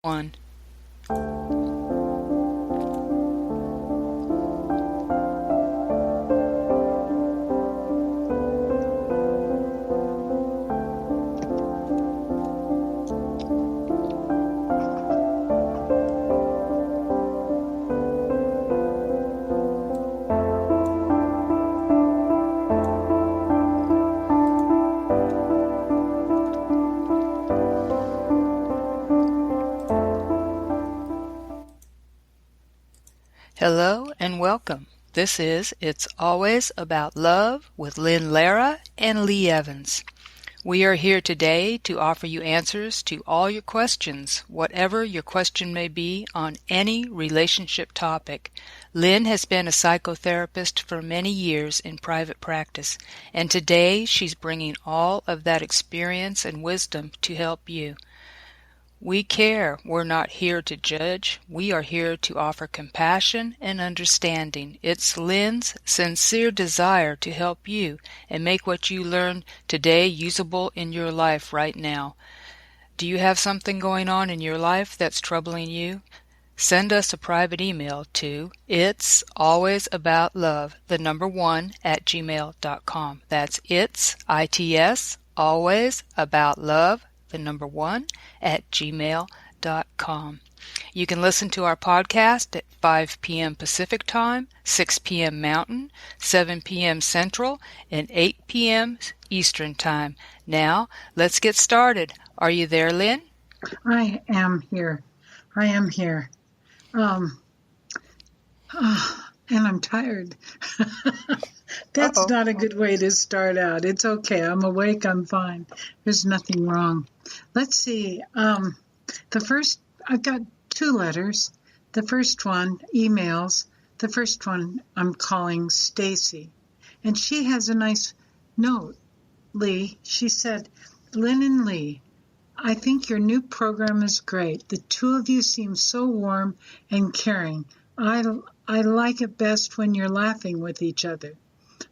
One. Hello and welcome. This is It's Always About Love with Lynn Lara and Lee Evans. We are here today to offer you answers to all your questions, whatever your question may be on any relationship topic. Lynn has been a psychotherapist for many years in private practice, and today she's bringing all of that experience and wisdom to help you. We care. We're not here to judge. We are here to offer compassion and understanding. It's Lynn's sincere desire to help you and make what you learn today usable in your life right now. Do you have something going on in your life that's troubling you? Send us a private email to itsalwaysaboutLove1@gmail.com. That's it's always about love 1@gmail.com. You can listen to our podcast at 5 p.m. Pacific Time, 6 p.m. Mountain, 7 p.m. Central, and 8 p.m. Eastern Time. Now, let's get started. Are you there, Lynn? I am here. And I'm tired. That's not a good way to start out. It's okay. I'm awake. I'm fine. There's nothing wrong. Let's see. I've got 2 letters. The first one, emails. The first one I'm calling STACY. And she has a nice note, Lee. She said, Lynn and Lee, I think your new program is great. The two of you seem so warm and caring. I like it best when you're laughing with each other.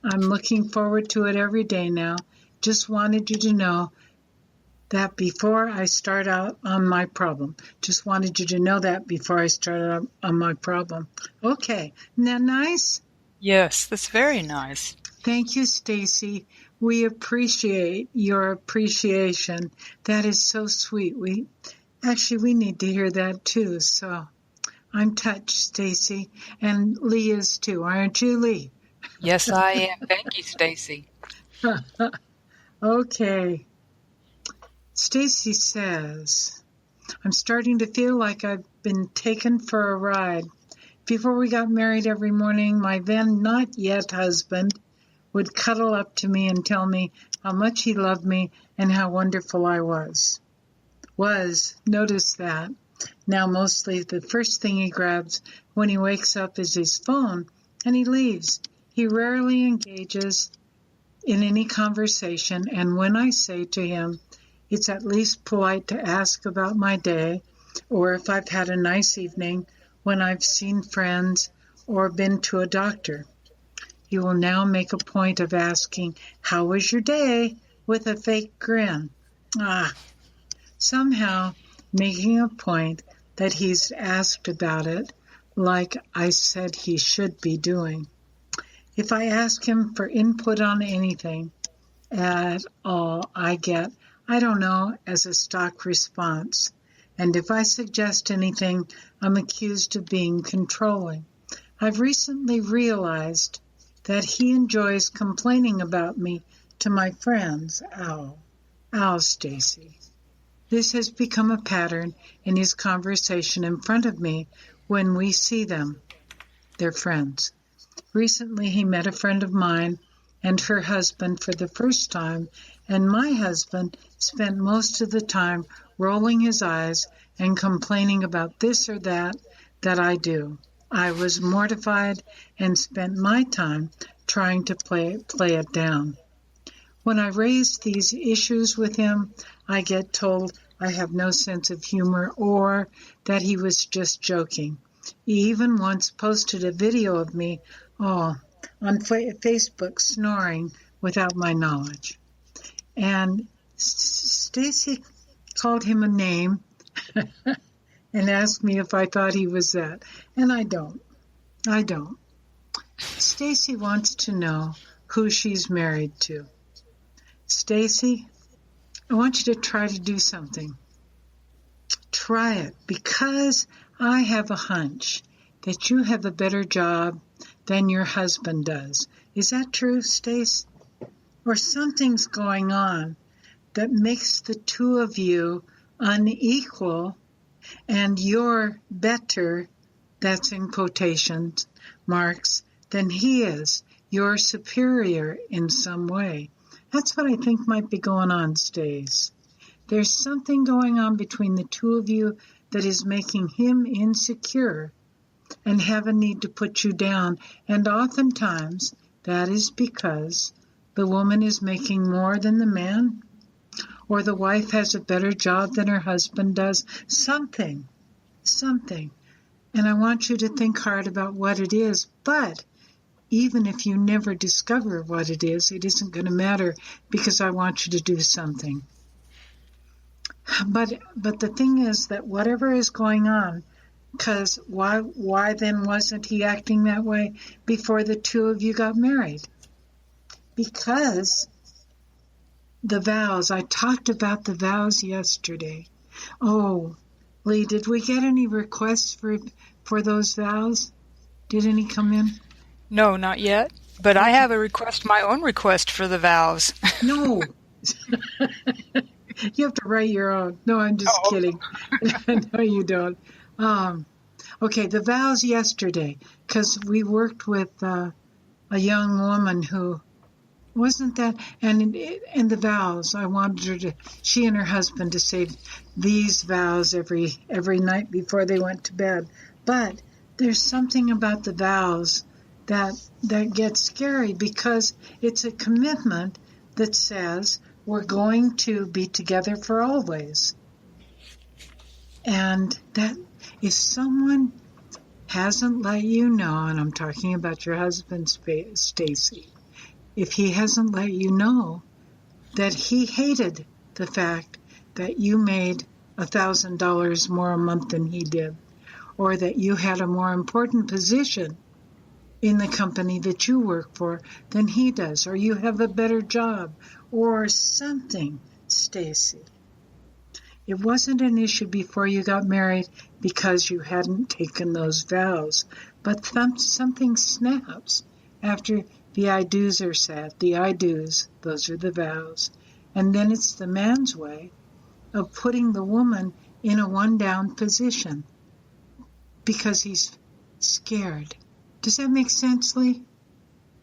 I'm looking forward to it every day now. Just wanted you to know that before I start out on my problem. Okay. Isn't that nice? Yes, that's very nice. Thank you, Stacy. We appreciate your appreciation. That is so sweet. We need to hear that too. So I'm touched, Stacy, and Lee is too. Aren't you, Lee? Yes, I am. Thank you, Stacy. Okay. Stacy says, I'm starting to feel like I've been taken for a ride. Before we got married every morning, my then not yet husband would cuddle up to me and tell me how much he loved me and how wonderful I was. Notice that. Now mostly the first thing he grabs when he wakes up is his phone and he leaves. He rarely engages in any conversation, and when I say to him, it's at least polite to ask about my day, or if I've had a nice evening, when I've seen friends or been to a doctor. He will now make a point of asking, how was your day? With a fake grin. Somehow making a point that he's asked about it, like I said he should be doing. If I ask him for input on anything at all, I get, I don't know, as a stock response. And if I suggest anything, I'm accused of being controlling. I've recently realized that he enjoys complaining about me to my friends. Ow, Stacy. This has become a pattern in his conversation in front of me when we see them, their friends. Recently, he met a friend of mine and her husband for the first time, and my husband spent most of the time rolling his eyes and complaining about this or that I do. I was mortified and spent my time trying to play it down. When I raise these issues with him, I get told I have no sense of humor or that he was just joking. He even once posted a video of me on Facebook snoring without my knowledge. And Stacy called him a name and ask me if I thought he was that. And I don't. I don't. Stacy wants to know who she's married to. Stacy, I want you to try to do something. Try it, because I have a hunch that you have a better job than your husband does. Is that true, Stace? Or something's going on that makes the two of you unequal, and you're better, that's in quotation marks, than he is. You're superior in some way. That's what I think might be going on, Stace. There's something going on between the two of you that is making him insecure and have a need to put you down. And oftentimes that is because the woman is making more than the man, or the wife has a better job than her husband does. Something. And I want you to think hard about what it is. But even if you never discover what it isn't going to matter, because I want you to do something. But the thing is that whatever is going on, because why then wasn't he acting that way before the two of you got married? Because the vows, I talked about the vows yesterday. Oh, Lee, did we get any requests for those vows? Did any come in? No, not yet. But I have my own request for the vows. No. You have to write your own. No, I'm just kidding. No, you don't. Okay, the vows yesterday, because we worked with a young woman who wasn't that, and the vows, I wanted her she and her husband to say these vows every night before they went to bed. But there's something about the vows that gets scary, because it's a commitment that says we're going to be together for always. And that if someone hasn't let you know, and I'm talking about your husband, Stacy, if he hasn't let you know that he hated the fact that you made $1,000 more a month than he did, or that you had a more important position in the company that you work for than he does, or you have a better job, or something, Stacy. It wasn't an issue before you got married because you hadn't taken those vows, but something snaps after the I do's are said. The I do's, those are the vows. And then it's the man's way of putting the woman in a one-down position because he's scared. Does that make sense, Lee?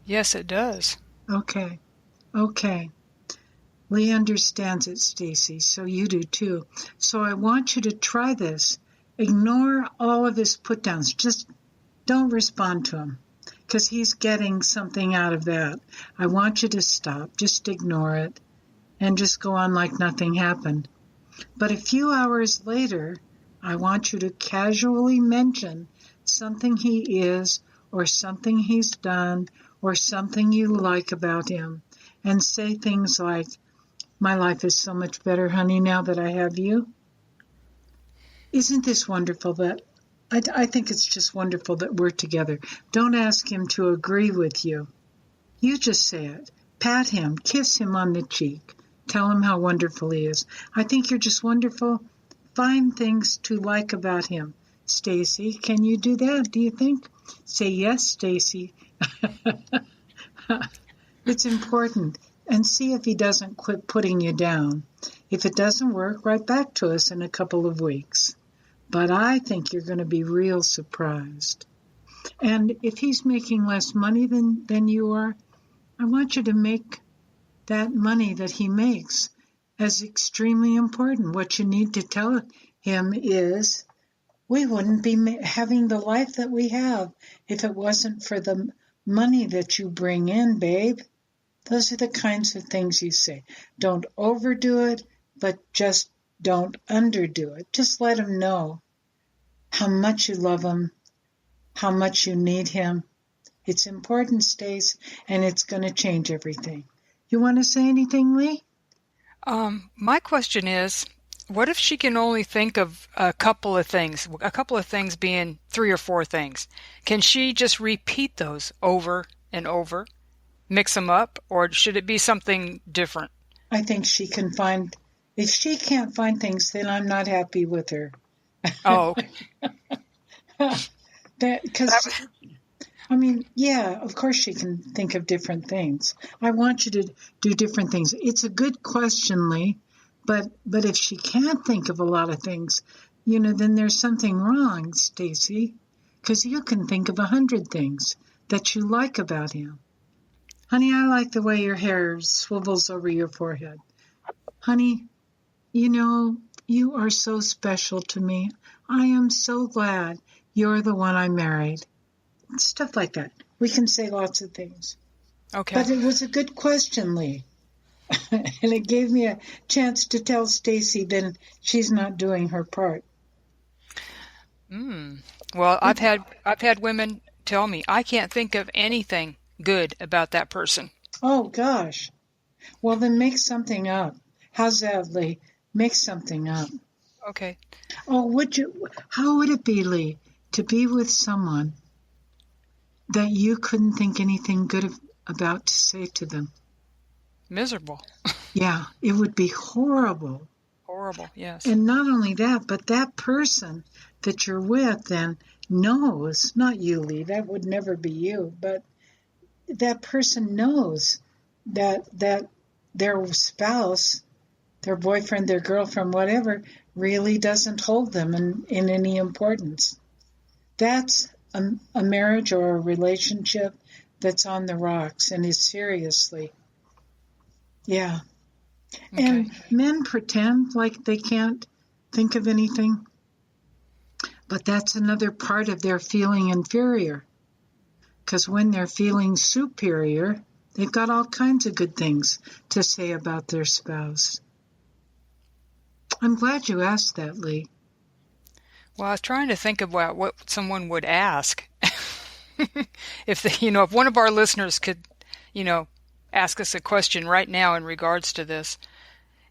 Yes, it does. Okay. Lee understands it, Stacy, so you do too. So I want you to try this. Ignore all of his put-downs. Just don't respond to him, because he's getting something out of that. I want you to stop. Just ignore it and just go on like nothing happened. But a few hours later, I want you to casually mention something he is, or something he's done, or something you like about him, and say things like, "My life is so much better, honey, now that I have you." Isn't this wonderful? That I think it's just wonderful that we're together. Don't ask him to agree with you. You just say it. Pat him, kiss him on the cheek. Tell him how wonderful he is. I think you're just wonderful. Find things to like about him. Stacy, can you do that, do you think? Say yes, Stacy. It's important. And see if he doesn't quit putting you down. If it doesn't work, write back to us in a couple of weeks. But I think you're going to be real surprised. And if he's making less money than you are, I want you to make that money that he makes as extremely important. What you need to tell him is, we wouldn't be having the life that we have if it wasn't for the money that you bring in, babe. Those are the kinds of things you say. Don't overdo it, but just don't underdo it. Just let him know how much you love him, how much you need him. It's important, Stace, and it's going to change everything. You want to say anything, Lee? My question is, What if she can only think of a couple of things being three or four things? Can she just repeat those over and over, mix them up, or should it be something different? I think she can find, if she can't find things, then I'm not happy with her. Oh, okay. Because, I mean, yeah, of course she can think of different things. I want you to do different things. It's a good question, Lee, but if she can't think of a lot of things, then there's something wrong, Stacy, because you can think of 100 things that you like about him. Honey, I like the way your hair swivels over your forehead. Honey, you are so special to me. I am so glad you're the one I married. Stuff like that. We can say lots of things. Okay. But it was a good question, Lee. And it gave me a chance to tell Stacy then she's not doing her part. Well, I've had women tell me I can't think of anything good about that person. Oh, gosh. Well, then make something up. How's that, Lee? Make something up. Okay. Oh, how would it be, Lee, to be with someone that you couldn't think anything good about to say to them? Miserable. Yeah, it would be horrible. Horrible, yes. And not only that, but that person that you're with then knows, not you, Lee, that would never be you, but that person knows that their spouse, their boyfriend, their girlfriend, whatever, really doesn't hold them in any importance. That's a marriage or a relationship that's on the rocks and is seriously. Yeah. Okay. And men pretend like they can't think of anything, but that's another part of their feeling inferior. Because when they're feeling superior, they've got all kinds of good things to say about their spouse. I'm glad you asked that, Lee. Well, I was trying to think about what someone would ask. If one of our listeners could, ask us a question right now in regards to this.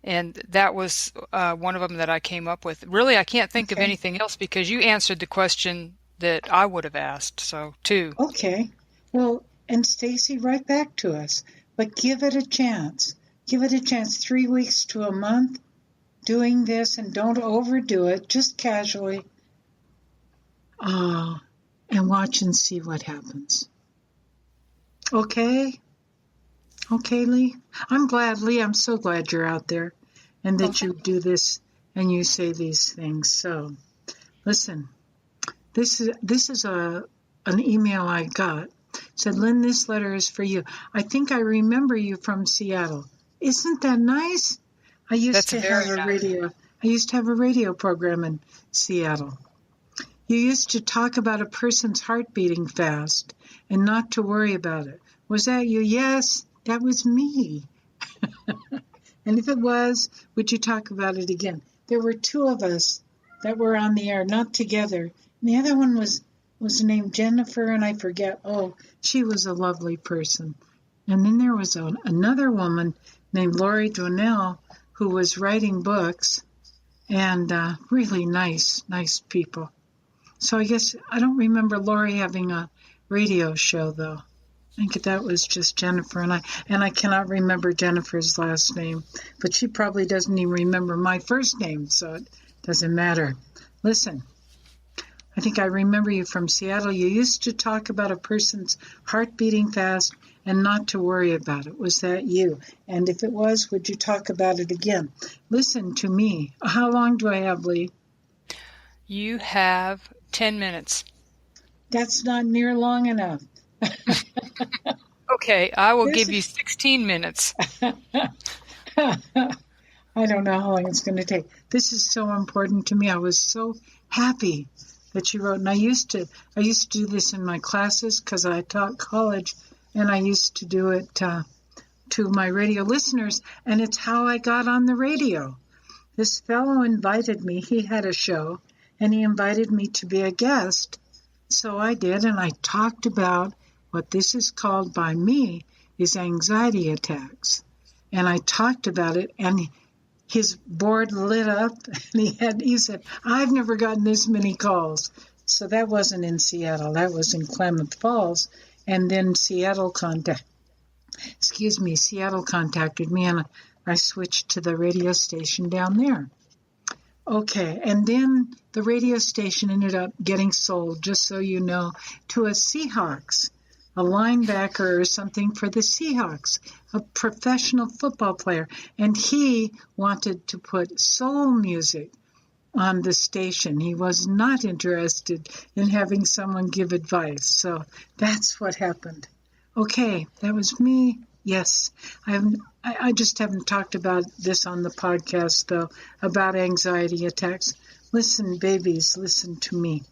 And that was one of them that I came up with. Really, I can't think of anything else because you answered the question that I would have asked. So, two. Okay. Well, and Stacy, write back to us. But give it a chance. Give it a chance. 3 weeks to a month doing this, and don't overdo it. Just casually. And watch and see what happens. Okay? Okay, Lee? I'm glad, Lee. I'm so glad you're out there and that you do this and you say these things. So, listen, this is an email I got. It said, Lynn, this letter is for you. I think I remember you from Seattle. Isn't that nice? I used to have a radio program in Seattle. You used to talk about a person's heart beating fast and not to worry about it. Was that you? Yes, that was me. And if it was, would you talk about it again? There were two of us that were on the air, not together. And the other one was named Jennifer, and I forget. Oh, she was a lovely person. And then there was another woman named Lori Donnell who was writing books, and really nice people. So I guess I don't remember Lori having a radio show, though. I think that was just Jennifer, and I cannot remember Jennifer's last name, but she probably doesn't even remember my first name, so it doesn't matter. Listen, I think I remember you from Seattle. You used to talk about a person's heart beating fast and not to worry about it. Was that you? And if it was, would you talk about it again? Listen to me. How long do I have, Lee? You have 10 minutes. That's not near long enough. Okay, I will give you 16 minutes. I don't know how long it's going to take. This is so important to me. I was so happy that you wrote. And I used to do this in my classes because I taught college, and I used to do it to my radio listeners, and it's how I got on the radio. This fellow invited me. He had a show, and he invited me to be a guest. So I did, and I talked about what this is called by me is anxiety attacks. And I talked about it, and his board lit up, and he said, I've never gotten this many calls. So that wasn't in Seattle. That was in Klamath Falls. And then Seattle contacted me, and I switched to the radio station down there. Okay, and then the radio station ended up getting sold, just so you know, to a Seahawks, a linebacker or something for the Seahawks, a professional football player. And he wanted to put soul music on the station. He was not interested in having someone give advice. So that's what happened. Okay, that was me. Yes, I just haven't talked about this on the podcast, though, about anxiety attacks. Listen, babies, listen to me.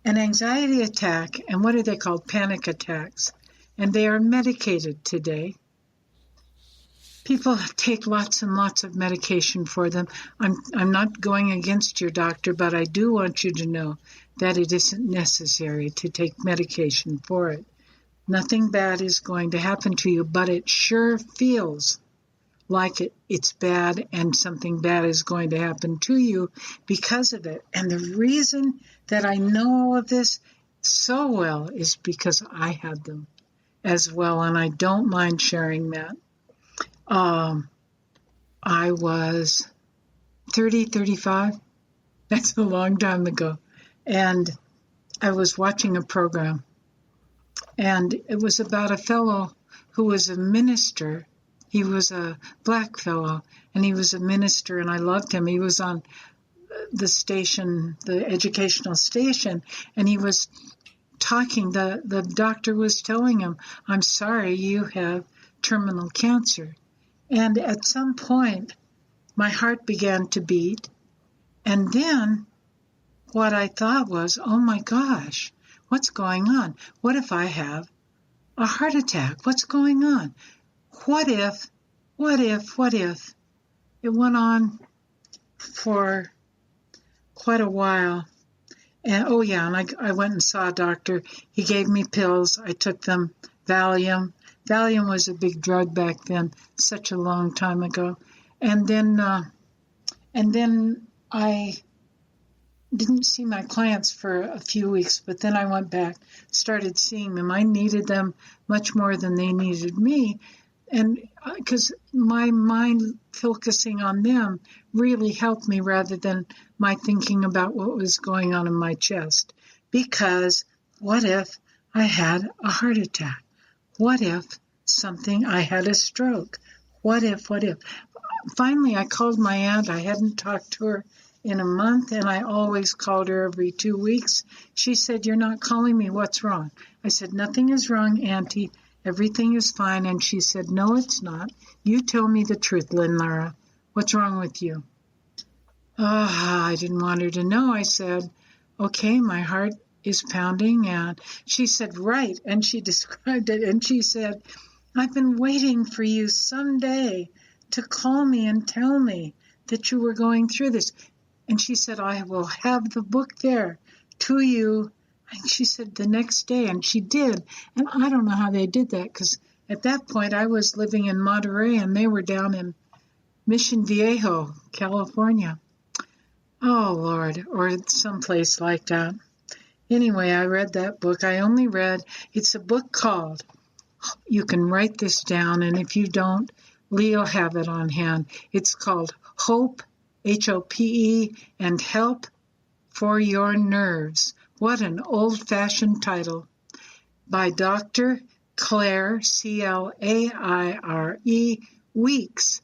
An anxiety attack, and what are they called? Panic attacks. And they are medicated today. People take lots and lots of medication for them. I'm not going against your doctor, but I do want you to know that it isn't necessary to take medication for it. Nothing bad is going to happen to you, but it sure feels like it's bad and something bad is going to happen to you because of it. And the reason that I know all of this so well is because I had them as well, and I don't mind sharing that. I was 35. That's a long time ago. And I was watching a program, and it was about a fellow who was a minister. He was a black fellow, and he was a minister, and I loved him. He was on the station, the educational station, and he was talking. The doctor was telling him, I'm sorry, you have terminal cancer. And at some point, my heart began to beat. And then what I thought was, oh my gosh, what's going on? What if I have a heart attack? What's going on? What if? It went on for quite a while. And I went and saw a doctor. He gave me pills. I took them, Valium. Valium was a big drug back then, such a long time ago. And then I didn't see my clients for a few weeks, but then I went back, started seeing them. I needed them much more than they needed me. And because my mind focusing on them really helped me rather than my thinking about what was going on in my chest. Because what if I had a heart attack? What if I had a stroke? What if? Finally, I called my aunt. I hadn't talked to her in a month, and I always called her every 2 weeks. She said, you're not calling me. What's wrong? I said, nothing is wrong, Auntie. Everything is fine. And she said, no, it's not. You tell me the truth, Lynn Lara. What's wrong with you? I didn't want her to know. I said, okay, my heart is pounding. And she said, right. And she described it. And she said, I've been waiting for you someday to call me and tell me that you were going through this. And she said, I will have the book there to you. And she said the next day, and she did. And I don't know how they did that, because at that point I was living in Monterey and they were down in Mission Viejo, California. Oh, Lord, or someplace like that. Anyway, I read that book. It's a book called, you can write this down, and if you don't, Lee'll have it on hand. It's called Hope, Hope, and Help for Your Nerves. What an old-fashioned title. By Dr. Claire, Claire, Weeks, Weekes,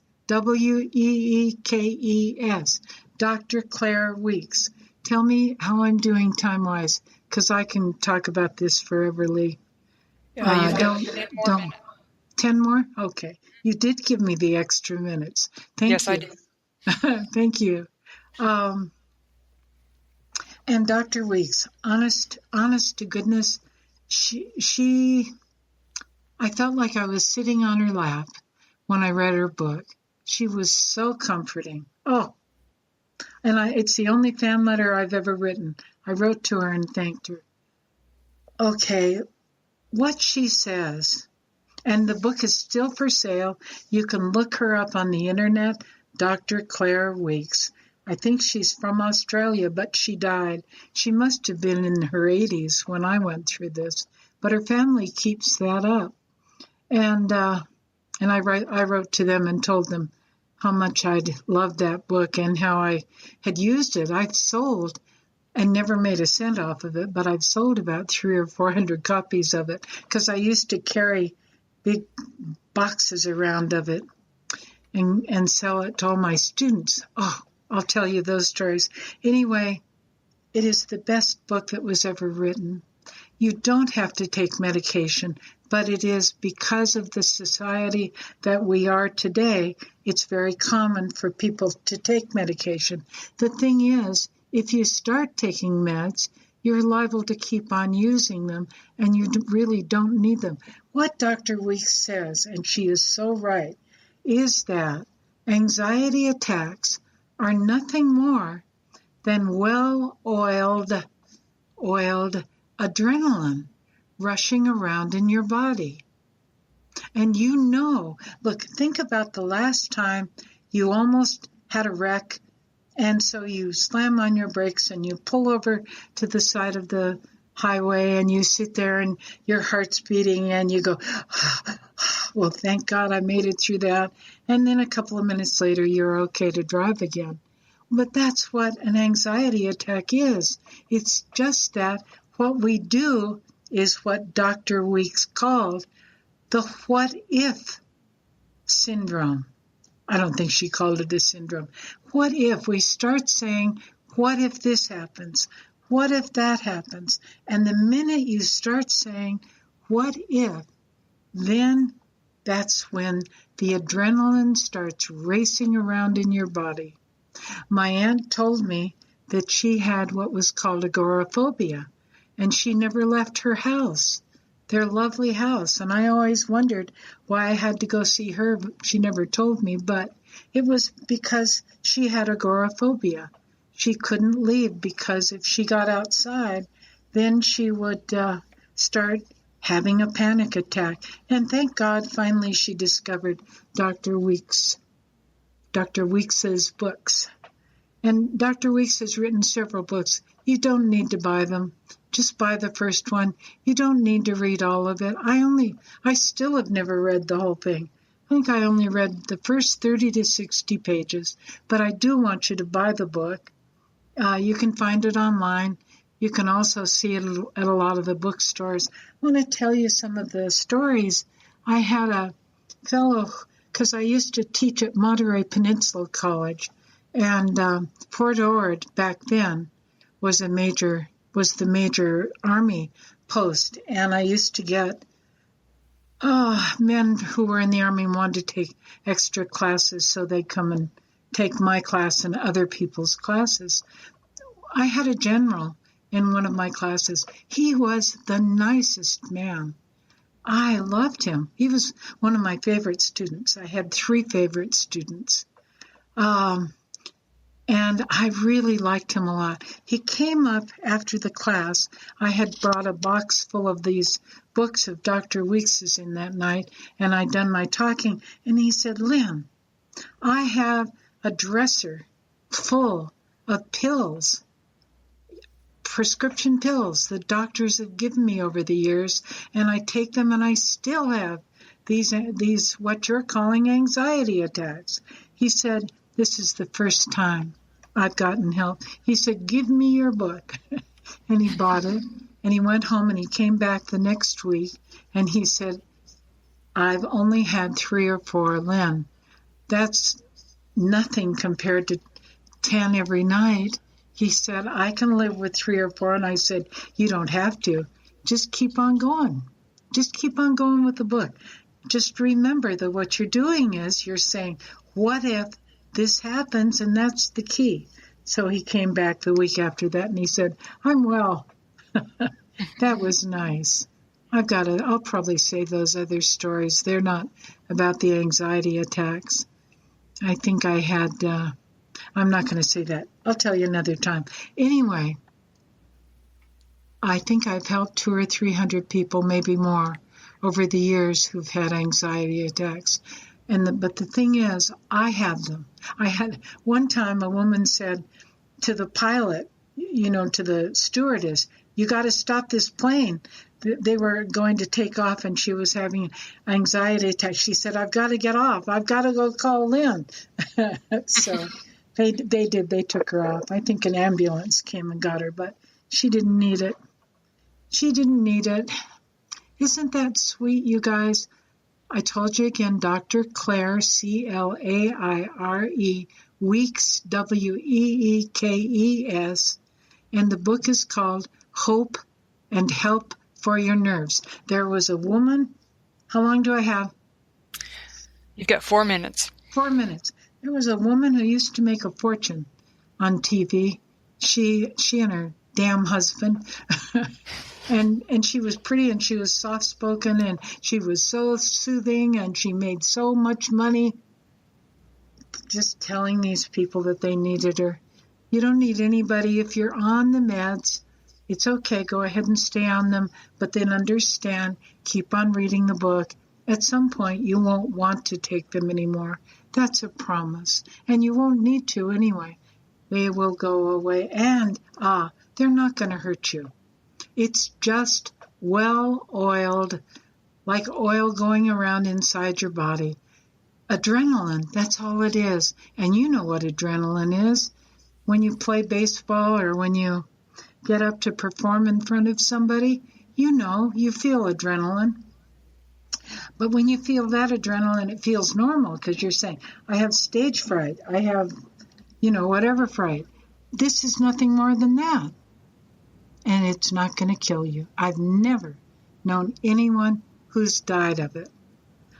Dr. Claire Weeks. Tell me how I'm doing time-wise, because I can talk about this forever, Lee. You've got 10 more minutes. 10 more? Okay. You did give me the extra minutes. Thank you. Yes, I did. Thank you. And Dr. Weeks, honest to goodness, I felt like I was sitting on her lap when I read her book. She was so comforting. Oh, and it's the only fan letter I've ever written. I wrote to her and thanked her. Okay, what she says, and the book is still for sale. You can look her up on the internet, Dr. Claire Weeks. I think she's from Australia, but she died. She must have been in her 80s when I went through this, but her family keeps that up. And I wrote to them and told them how much I'd loved that book and how I had used it. I've sold and never made a cent off of it, but I've sold about 300 or 400 copies of it because I used to carry big boxes around of it and sell it to all my students. Oh, I'll tell you those stories. Anyway, it is the best book that was ever written. You don't have to take medication, but it is because of the society that we are today, it's very common for people to take medication. The thing is, if you start taking meds, you're liable to keep on using them, and you really don't need them. What Dr. Weeks says, and she is so right, is that anxiety attacks are nothing more than well-oiled adrenaline rushing around in your body. And look, think about the last time you almost had a wreck, and so you slam on your brakes and you pull over to the side of the highway and you sit there and your heart's beating and you go, well, thank God I made it through that. And then a couple of minutes later, you're okay to drive again. But that's what an anxiety attack is. It's just that what we do is what Dr. Weeks called the what if syndrome. I don't think she called it a syndrome. What if we start saying, what if this happens? What if that happens? And the minute you start saying, what if, then that's when the adrenaline starts racing around in your body. My aunt told me that she had what was called agoraphobia, and she never left her house, their lovely house. And I always wondered why I had to go see her, but she never told me. But it was because she had agoraphobia. She couldn't leave because if she got outside, then she would start having a panic attack. And thank God, finally she discovered Dr. Weeks's books. And Dr. Weeks has written several books. You don't need to buy them. Just buy the first one. You don't need to read all of it. I still have never read the whole thing. I think I only read the first 30 to 60 pages. But I do want you to buy the book. You can find it online. You can also see it at a lot of the bookstores. I want to tell you some of the stories. I had a fellow, because I used to teach at Monterey Peninsula College, and Fort Ord back then was the major Army post, and I used to get men who were in the Army wanted to take extra classes, so they'd come and take my class and other people's classes. I had a general in one of my classes. He was the nicest man. I loved him. He was one of my favorite students. I had 3 favorite students. And I really liked him a lot. He came up after the class. I had brought a box full of these books of Dr. Weeks's in that night, and I'd done my talking. And he said, Lynn, I have a dresser full of pills, prescription pills that doctors have given me over the years, and I take them and I still have these what you're calling anxiety attacks. He said, this is the first time I've gotten help. He said, give me your book. And he bought it, and he went home, and he came back the next week, and he said, I've only had 3 or 4, Lynn. That's nothing compared to 10 every night. He said, I can live with 3 or 4. And I said, you don't have to. Just keep on going. Just keep on going with the book. Just remember that what you're doing is you're saying, what if this happens? And that's the key. So he came back the week after that, and he said, I'm well. That was nice. I'll probably save those other stories. They're not about the anxiety attacks. I think I had, I'm not going to say that. I'll tell you another time. Anyway, I think I've helped 200 or 300 people, maybe more, over the years who've had anxiety attacks. But the thing is, I have them. I had one time a woman said to the pilot, to the stewardess, you got to stop this plane. They were going to take off and she was having anxiety attack. She said, I've got to get off. I've got to go call Lynn. So they did. They took her off. I think an ambulance came and got her, but she didn't need it. She didn't need it. Isn't that sweet, you guys? I told you again, Dr. Claire, Claire, Weeks, Weekes, and the book is called Hope and Help for Your Nerves. There was a woman, how long do I have? You've got 4 minutes. 4 minutes. There was a woman who used to make a fortune on TV. She and her damn husband. And she was pretty and she was soft-spoken and she was so soothing and she made so much money just telling these people that they needed her. You don't need anybody. If you're on the meds, it's okay. Go ahead and stay on them, but then understand, keep on reading the book. At some point, you won't want to take them anymore. That's a promise. And you won't need to anyway. They will go away and, they're not going to hurt you. It's just well-oiled, like oil going around inside your body. Adrenaline, that's all it is. And you know what adrenaline is. When you play baseball or when you get up to perform in front of somebody, you feel adrenaline. But when you feel that adrenaline, it feels normal because you're saying, I have stage fright. I have, whatever fright. This is nothing more than that. And it's not going to kill you. I've never known anyone who's died of it.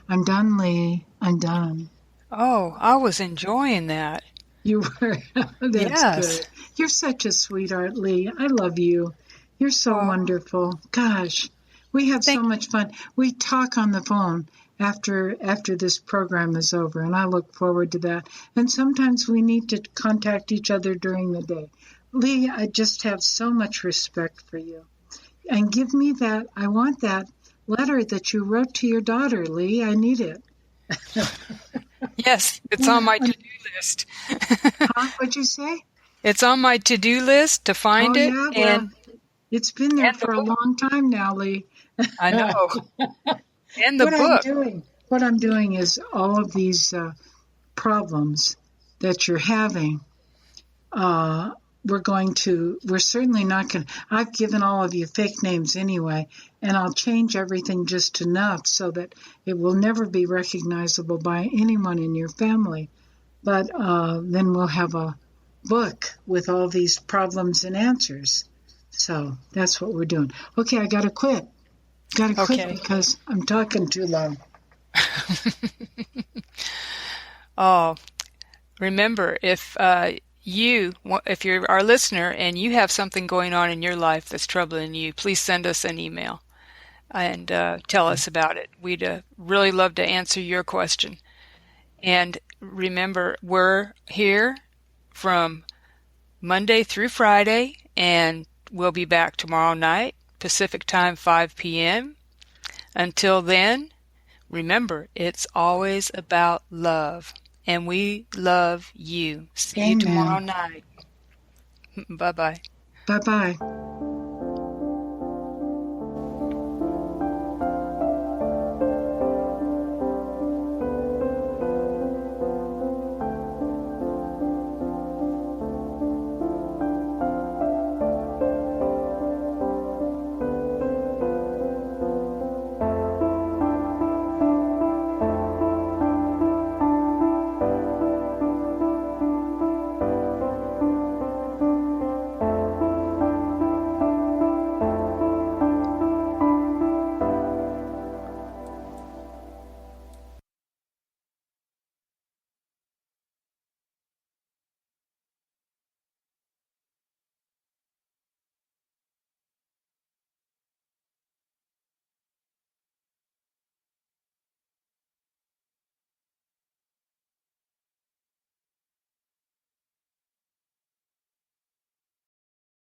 I'm done, Lee. I'm done. Oh, I was enjoying that. You were? That's Yes. good. You're such a sweetheart, Lee. I love you. You're so wonderful. Gosh, we have so much fun. We talk on the phone after this program is over, and I look forward to that. And sometimes we need to contact each other during the day. Lee, I just have so much respect for you. And give me that, I want that letter that you wrote to your daughter, Lee. I need it. Yes, it's on my to-do list. What'd you say? It's on my to-do list to find it. Yeah, well, it's been there for a long time now, Lee. I know. And the book. What I'm doing is all of these problems that you're having, we're certainly not going to, I've given all of you fake names anyway, and I'll change everything just enough so that it will never be recognizable by anyone in your family. But then we'll have a book with all these problems and answers. So that's what we're doing. Okay, I got to quit. Quit because I'm talking too long. Oh, remember, if you're our listener and you have something going on in your life that's troubling you, please send us an email and tell us about it. We'd really love to answer your question. And remember, we're here from Monday through Friday, and we'll be back tomorrow night, Pacific time, 5 p.m. Until then, remember, it's always about love. And we love you. See you tomorrow night. Bye-bye. Bye-bye.